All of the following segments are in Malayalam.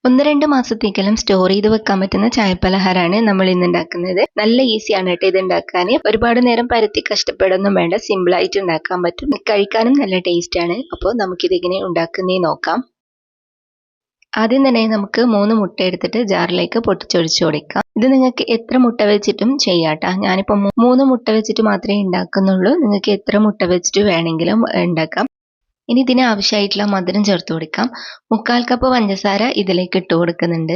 1-2 മാസത്തേക്കെല്ലാം സ്റ്റോർ ചെയ്ത് വെക്കാൻ പറ്റുന്ന ചായപ്പലഹാരമാണ് നമ്മൾ ഇന്ന് ഉണ്ടാക്കുന്നത്. നല്ല ഈസിയാണ് കേട്ടോ ഇത് ഉണ്ടാക്കാൻ. ഒരുപാട് നേരം പരത്തി കഷ്ടപ്പെടൊന്നും വേണ്ട, സിമ്പിൾ ആയിട്ട് ഉണ്ടാക്കാൻ പറ്റും. കഴിക്കാനും നല്ല ടേസ്റ്റ് ആണ്. അപ്പോൾ നമുക്കിത് എങ്ങനെ ഉണ്ടാക്കുന്നേ നോക്കാം. ആദ്യം തന്നെ നമുക്ക് 3 മുട്ട എടുത്തിട്ട് ജാറിലേക്ക് പൊട്ടിച്ചൊഴിച്ചു കൊടുക്കാം. ഇത് നിങ്ങൾക്ക് എത്ര മുട്ട വെച്ചിട്ടും ചെയ്യാട്ടോ. ഞാനിപ്പോൾ 3 മുട്ട വെച്ചിട്ട് മാത്രമേ ഉണ്ടാക്കുന്നുള്ളൂ. നിങ്ങൾക്ക് എത്ര മുട്ട വെച്ചിട്ട് വേണമെങ്കിലും ഉണ്ടാക്കാം. ഇനി ഇതിന് ആവശ്യമായിട്ടുള്ള മധുരം ചേർത്ത് കൊടുക്കാം. 1/4 കപ്പ് പഞ്ചസാര ഇതിലേക്ക് ഇട്ട് കൊടുക്കുന്നുണ്ട്.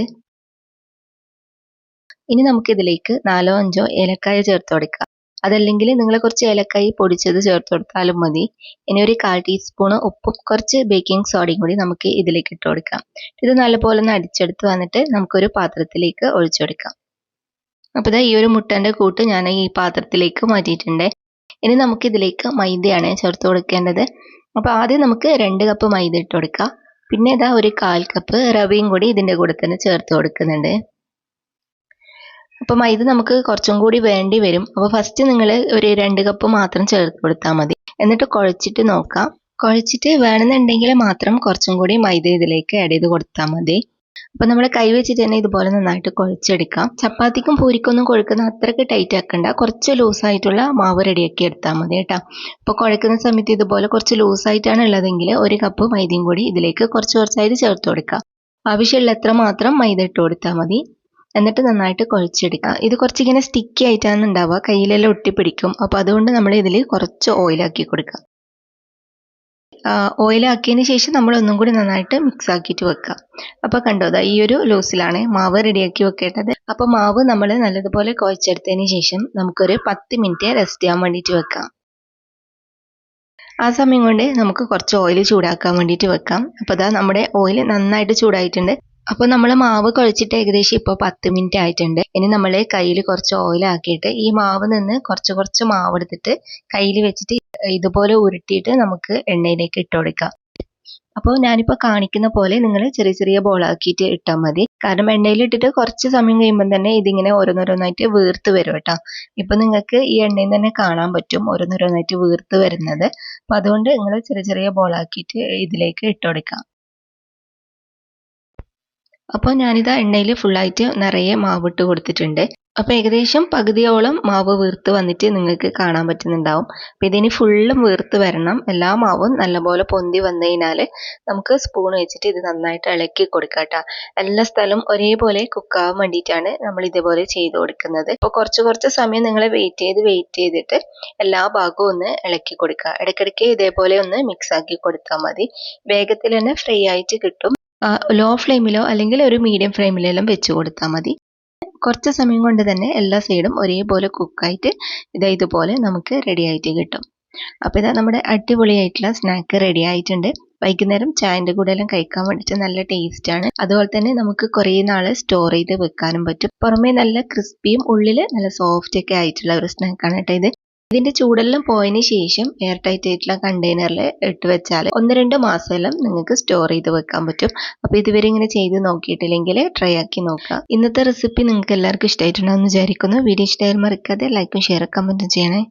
ഇനി നമുക്ക് ഇതിലേക്ക് 4-5 ഏലക്കായ ചേർത്ത് കൊടുക്കാം. അതല്ലെങ്കിൽ നിങ്ങൾ കുറച്ച് ഏലക്കായ പൊടിച്ചത് ചേർത്ത് കൊടുത്താലും മതി. ഇനി ഒരു 1/4 ടീസ്പൂൺ ഉപ്പും കുറച്ച് ബേക്കിംഗ് സോഡയും കൂടി നമുക്ക് ഇതിലേക്ക് ഇട്ട് കൊടുക്കാം. ഇത് നല്ലപോലെ ഒന്ന് അടിച്ചെടുത്ത് വന്നിട്ട് നമുക്കൊരു പാത്രത്തിലേക്ക് ഒഴിച്ചു കൊടുക്കാം. അപ്പോൾ ഈ ഒരു മുട്ടൻ്റെ കൂട്ട് ഞാൻ ഈ പാത്രത്തിലേക്ക് മാറ്റിയിട്ടുണ്ട്. ഇനി നമുക്ക് ഇതിലേക്ക് മൈദയാണ് ചേർത്ത് കൊടുക്കേണ്ടത്. അപ്പോൾ ആദ്യം നമുക്ക് 2 കപ്പ് മൈദ ഇട്ട് കൊടുക്കാം. പിന്നെ ഇതാ ഒരു 1/4 കപ്പ് റവയും കൂടി ഇതിൻ്റെ കൂടെ തന്നെ ചേർത്ത് കൊടുക്കുന്നുണ്ട്. അപ്പോൾ മൈദ നമുക്ക് കുറച്ചും കൂടി വേണ്ടി വരും. അപ്പോൾ ഫസ്റ്റ് നിങ്ങൾ ഒരു 2 കപ്പ് മാത്രം ചേർത്ത് കൊടുത്താൽ മതി. എന്നിട്ട് കുഴച്ചിട്ട് നോക്കാം. കുഴച്ചിട്ട് വേണമെന്നുണ്ടെങ്കിൽ മാത്രം കുറച്ചും കൂടി മൈദ ഇതിലേക്ക് ആഡ് ചെയ്ത് കൊടുത്താൽ മതി. അപ്പോൾ നമ്മൾ കൈ വെച്ചിട്ട് തന്നെ ഇതുപോലെ നന്നായിട്ട് കുഴച്ചെടുക്കാം. ചപ്പാത്തിക്കും പൂരിക്കൊന്നും കുഴക്കുന്ന അത്രയ്ക്ക് ടൈറ്റ് ആക്കണ്ട, കുറച്ച് ലൂസായിട്ടുള്ള മാവ് റെഡിയാക്കി എടുത്താൽ മതി കേട്ടോ. അപ്പോൾ കുഴക്കുന്ന സമയത്ത് ഇതുപോലെ കുറച്ച് ലൂസായിട്ടാണ് ഉള്ളതെങ്കിൽ 1 കപ്പ് മൈദയും കൂടി ഇതിലേക്ക് കുറച്ചായിട്ട് ചേർത്ത് കൊടുക്കാം. ആവശ്യമുള്ള എത്ര മാത്രം മൈദ ഇട്ട് കൊടുത്താൽ മതി. എന്നിട്ട് നന്നായിട്ട് കുഴച്ചെടുക്കുക. ഇത് കുറച്ചിങ്ങനെ സ്റ്റിക്കി ആയിട്ടാണ് ഉണ്ടാവുക, കയ്യിലെല്ലാം ഒട്ടിപ്പിടിക്കും. അപ്പോൾ അതുകൊണ്ട് നമ്മൾ ഇതിൽ കുറച്ച് ഓയിലാക്കി കൊടുക്കുക. ഓയിലാക്കിയതിന് ശേഷം നമ്മൾ ഒന്നും കൂടി നന്നായിട്ട് മിക്സ് ആക്കിയിട്ട് വെക്കാം. അപ്പോൾ കണ്ടോ, ഈ ഒരു ലൂസിലാണ് മാവ് റെഡിയാക്കി വെക്കേണ്ടത്. അപ്പോൾ മാവ് നമ്മൾ നല്ലതുപോലെ കുഴച്ചെടുത്തതിന് ശേഷം നമുക്കൊരു 10 മിനിറ്റ് റെസ്റ്റ് ചെയ്യാൻ വേണ്ടിയിട്ട് വെക്കാം. ആ സമയം കൊണ്ട് നമുക്ക് കുറച്ച് ഓയിൽ ചൂടാക്കാൻ വേണ്ടിയിട്ട് വെക്കാം. അപ്പോൾ നമ്മുടെ ഓയിൽ നന്നായിട്ട് ചൂടായിട്ടുണ്ട്. അപ്പോൾ നമ്മൾ മാവ് കുഴച്ചിട്ട് ഏകദേശം ഇപ്പോൾ 10 മിനിറ്റ് ആയിട്ടുണ്ട്. ഇനി നമ്മൾ കയ്യിൽ കുറച്ച് ഓയിൽ ആക്കിയിട്ട് ഈ മാവ് നിന്ന് കുറച്ച് മാവ് എടുത്തിട്ട് കയ്യിൽ വെച്ചിട്ട് ഇതുപോലെ ഉരുട്ടിയിട്ട് നമുക്ക് എണ്ണയിലേക്ക് ഇട്ട് കൊടുക്കാം. അപ്പോൾ ഞാനിപ്പോൾ കാണിക്കുന്ന പോലെ നിങ്ങൾ ചെറിയ ബോളാക്കിയിട്ട് ഇട്ടാൽ മതി. കാരണം എണ്ണയിൽ ഇട്ടിട്ട് കുറച്ച് സമയം കഴിയുമ്പോൾ തന്നെ ഇതിങ്ങനെ ഓരോന്നോരോന്നായിട്ട് വീർത്ത് വരും കേട്ടോ. ഇപ്പോൾ നിങ്ങൾക്ക് ഈ എണ്ണയിൽ തന്നെ കാണാൻ പറ്റും ഓരോന്നോരോന്നായിട്ട് വീർത്ത് വരുന്നത്. അപ്പോൾ അതുകൊണ്ട് നിങ്ങൾ ചെറിയ ബോളാക്കിയിട്ട് ഇതിലേക്ക് ഇട്ട് കൊടുക്കാം. അപ്പോൾ ഞാനിതാ എണ്ണയിൽ ഫുള്ളായിട്ട് നിറയെ മാവിട്ട് കൊടുത്തിട്ടുണ്ട്. അപ്പോൾ ഏകദേശം പകുതിയോളം മാവ് വീർത്ത് വന്നിട്ട് നിങ്ങൾക്ക് കാണാൻ പറ്റുന്നുണ്ടാവും. അപ്പോൾ ഇതിന് ഫുള്ളും വീർത്ത് വരണം. എല്ലാ മാവും നല്ലപോലെ പൊന്തി വന്നു കഴിഞ്ഞാൽ നമുക്ക് സ്പൂൺ വെച്ചിട്ട് ഇത് നന്നായിട്ട് ഇളക്കി കൊടുക്കാം കേട്ടോ. എല്ലാ സ്ഥലവും ഒരേപോലെ കുക്കാവാൻ വേണ്ടിയിട്ടാണ് നമ്മൾ ഇതേപോലെ ചെയ്ത് കൊടുക്കുന്നത്. അപ്പോൾ കുറച്ച് സമയം നിങ്ങൾ വെയിറ്റ് ചെയ്തിട്ട് എല്ലാ ഭാഗവും ഒന്ന് ഇളക്കി കൊടുക്കുക. ഇടയ്ക്കിടയ്ക്ക് ഇതേപോലെ ഒന്ന് മിക്സ് ആക്കി കൊടുത്താൽ മതി. വേഗത്തിൽ തന്നെ ഫ്രൈ ആയിട്ട് കിട്ടും. ലോ ഫ്ലെയിമിലോ അല്ലെങ്കിൽ ഒരു മീഡിയം ഫ്ലെയിമിലെല്ലാം വെച്ച് കൊടുത്താൽ മതി. കുറച്ച് സമയം കൊണ്ട് തന്നെ എല്ലാ സൈഡും ഒരേപോലെ കുക്കായിട്ട് ഇതുപോലെ നമുക്ക് റെഡി ആയിട്ട് കിട്ടും. അപ്പോൾ നമ്മുടെ അടിപൊളിയായിട്ടുള്ള സ്നാക്ക് റെഡി ആയിട്ടുണ്ട്. വൈകുന്നേരം ചായൻ്റെ കൂടെ എല്ലാം കഴിക്കാൻ വേണ്ടിയിട്ട് നല്ല ടേസ്റ്റാണ്. അതുപോലെ തന്നെ നമുക്ക് കുറേ നാൾ സ്റ്റോർ ചെയ്ത് വെക്കാനും പറ്റും. പുറമേ നല്ല ക്രിസ്പിയും ഉള്ളിൽ നല്ല സോഫ്റ്റ് ഒക്കെ ആയിട്ടുള്ള ഒരു സ്നാക്കാണ് കേട്ടോ ഇത്. ഇതിൻ്റെ ചൂടെല്ലാം പോയതിന് ശേഷം എയർ ടൈറ്റ് ആയിട്ടുള്ള കണ്ടെയ്നറിൽ ഇട്ട് വെച്ചാൽ 1-2 മാസമെല്ലാം നിങ്ങൾക്ക് സ്റ്റോർ ചെയ്ത് വെക്കാൻ പറ്റും. അപ്പോൾ ഇതുവരെ ഇങ്ങനെ ചെയ്ത് നോക്കിയിട്ടില്ലെങ്കിൽ ട്രൈ ആക്കി നോക്കുക. ഇന്നത്തെ റെസിപ്പി നിങ്ങൾക്ക് എല്ലാവർക്കും ഇഷ്ടമായിട്ടുണ്ടാവും എന്ന് വിചാരിക്കുന്നു. വീഡിയോ ഇഷ്ടമായാൽ മറക്കാതെ ലൈക്കും ഷെയർ കമൻറ്റും ചെയ്യണേ.